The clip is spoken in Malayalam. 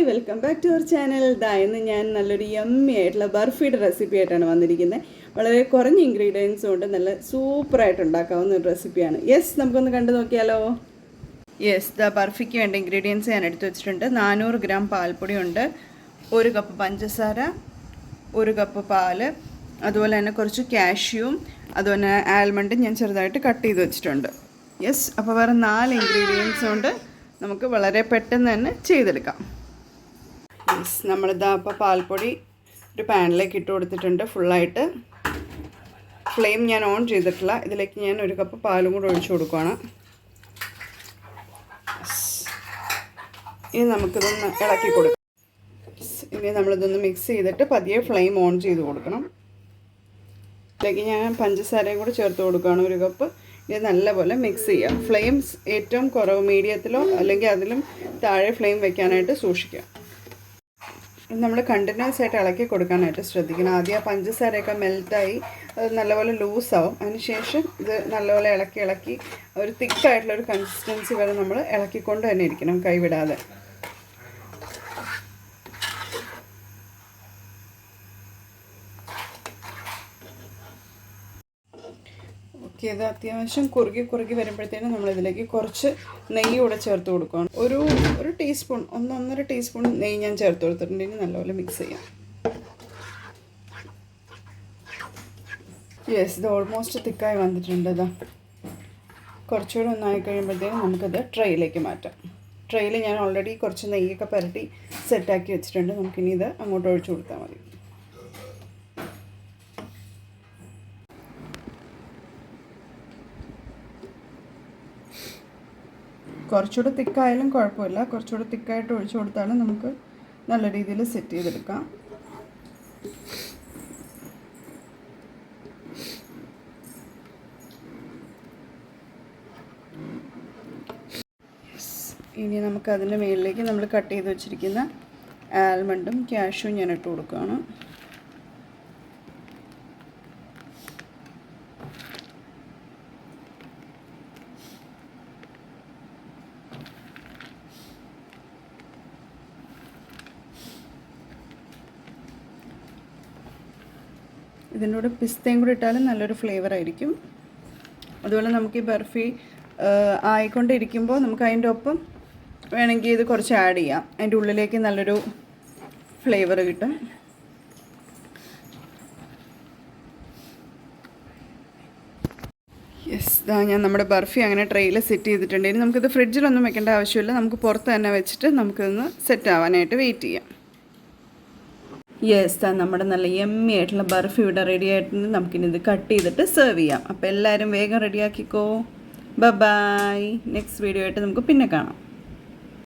Hi welcome back to our channel. ഇന്ന് ഞാൻ നല്ലൊരു യമ്മി ആയിട്ടുള്ള ബർഫിയുടെ റെസിപ്പി ആയിട്ടാണ് വന്നിരിക്കുന്നത്. വളരെ കുറഞ്ഞ ഇൻഗ്രീഡിയൻസ് കൊണ്ട് നല്ല സൂപ്പറായിട്ട് ഉണ്ടാക്കാവുന്ന ഒരു റെസിപ്പിയാണ്. നമുക്കൊന്ന് കണ്ടു നോക്കിയാലോ. ബർഫിക്ക് വേണ്ട ഇൻഗ്രീഡിയൻസ് ഞാൻ എടുത്തു വെച്ചിട്ടുണ്ട്. 400 ഗ്രാം പാൽപ്പൊടി ഉണ്ട്, 1 കപ്പ് പഞ്ചസാര, 1 കപ്പ് പാല്, അതുപോലെ തന്നെ കുറച്ച് കാഷ്യൂവും അതുപോലെ ആൽമണ്ടും ഞാൻ ചെറുതായിട്ട് കട്ട് ചെയ്ത് വെച്ചിട്ടുണ്ട്. അപ്പോൾ വേറെ 4 ഇൻഗ്രീഡിയൻസ് കൊണ്ട് നമുക്ക് വളരെ പെട്ടെന്ന് തന്നെ ചെയ്തെടുക്കാം. നമ്മളിതാ അപ്പോൾ പാൽപ്പൊടി ഒരു പാനിലേക്ക് ഇട്ട് കൊടുത്തിട്ടുണ്ട് ഫുള്ളായിട്ട്. ഫ്ലെയിം ഞാൻ ഓൺ ചെയ്തിട്ടില്ല. ഇതിലേക്ക് ഞാൻ 1 കപ്പ് പാലും കൂടെ ഒഴിച്ചു കൊടുക്കുകയാണ്. ഇനി നമുക്കിതൊന്ന് ഇളക്കി കൊടുക്കാം. ഇനി നമ്മളിതൊന്ന് മിക്സ് ചെയ്തിട്ട് പതിയെ ഫ്ലെയിം ഓൺ ചെയ്ത് കൊടുക്കണം. ഇതിലേക്ക് ഞാൻ പഞ്ചസാരയും കൂടെ ചേർത്ത് കൊടുക്കുകയാണ് 1 കപ്പ്. ഇത് നല്ലപോലെ മിക്സ് ചെയ്യാം. ഫ്ലെയിം ഏറ്റവും കുറവ് മീഡിയത്തിലോ അല്ലെങ്കിൽ അതിലും താഴെ ഫ്ലെയിം വെക്കാനായിട്ട് സൂക്ഷിക്കുക. ഇത് നമ്മൾ കണ്ടിന്യൂസ് ആയിട്ട് ഇളക്കി കൊടുക്കാനായിട്ട് ശ്രദ്ധിക്കണം. ആദ്യം ആ പഞ്ചസാരയൊക്കെ മെൽറ്റായി അത് നല്ലപോലെ ലൂസാവും. അതിനുശേഷം ഇത് നല്ലപോലെ ഇളക്കി ഒരു തിക്കായിട്ടുള്ളൊരു കൺസിസ്റ്റൻസി വരെ നമ്മൾ ഇളക്കിക്കൊണ്ട് തന്നെ ഇരിക്കണം, കൈവിടാതെ. ഇത് അത്യാവശ്യം കുറുകി വരുമ്പോഴത്തേനും നമ്മളിതിലേക്ക് കുറച്ച് നെയ്യ് കൂടെ ചേർത്ത് കൊടുക്കുകയാണ്. ഒരു ടീസ്പൂൺ 1.5 ടീസ്പൂൺ നെയ്യ് ഞാൻ ചേർത്ത് കൊടുത്തിട്ടുണ്ട്. ഇനി നല്ലപോലെ മിക്സ് ചെയ്യാം. ഇത് ഓൾമോസ്റ്റ് തിക്കായി വന്നിട്ടുണ്ട്. കുറച്ചുകൂടെ ഒന്നായി കഴിയുമ്പോഴത്തേനും നമുക്കത് ട്രേയിലേക്ക് മാറ്റാം. ട്രേയിൽ ഞാൻ ഓൾറെഡി കുറച്ച് നെയ്യൊക്കെ പുരട്ടി സെറ്റാക്കി വെച്ചിട്ടുണ്ട്. നമുക്കിനി ഇത് അങ്ങോട്ട് ഒഴിച്ചു കൊടുത്താൽ മതി. കുറച്ചുകൂടെ തിക്കായാലും കുഴപ്പമില്ല. കുറച്ചുകൂടെ തിക്കായിട്ട് ഒഴിച്ചു കൊടുത്താലും നമുക്ക് നല്ല രീതിയിൽ സെറ്റ് ചെയ്തെടുക്കാം. ഇനി നമുക്ക് അതിൻ്റെ മുകളിലേക്ക് നമ്മൾ കട്ട് ചെയ്ത് വെച്ചിരിക്കുന്ന ആൽമണ്ടും കാഷ്യൂവും ഞാൻ ഇട്ട് കൊടുക്കുകയാണ്. ഇതിൻ്റെ കൂടെ പിസ്തയും കൂടി ഇട്ടാലും നല്ലൊരു ഫ്ലേവർ ആയിരിക്കും. അതുപോലെ നമുക്ക് ഈ ബർഫി ആയിക്കൊണ്ടിരിക്കുമ്പോൾ നമുക്ക് അതിൻ്റെ ഒപ്പം വേണമെങ്കിൽ ഇത് കുറച്ച് ആഡ് ചെയ്യാം. അതിൻ്റെ ഉള്ളിലേക്ക് നല്ലൊരു ഫ്ലേവർ കിട്ടും. ഞാൻ നമ്മുടെ ബർഫി അങ്ങനെ ട്രെയിൽ സെറ്റ് ചെയ്തിട്ടുണ്ട്. ഇനി നമുക്കിത് ഫ്രിഡ്ജിലൊന്നും വെക്കേണ്ട ആവശ്യമില്ല. നമുക്ക് പുറത്ത് തന്നെ വെച്ചിട്ട് നമുക്കിതൊന്ന് സെറ്റ് ആവാനായിട്ട് വെയിറ്റ് ചെയ്യാം. നമ്മുടെ നല്ല യമ്മി ആയിട്ടുള്ള ബർഫി ഇവിടെ റെഡി ആയിട്ടുണ്ട്. നമുക്കിനി ഇത് കട്ട് ചെയ്തിട്ട് സെർവ് ചെയ്യാം. അപ്പോൾ എല്ലാവരും വേഗം റെഡിയാക്കിക്കോ. ബൈ. നെക്സ്റ്റ് വീഡിയോ ആയിട്ട് നമുക്ക് പിന്നെ കാണാം.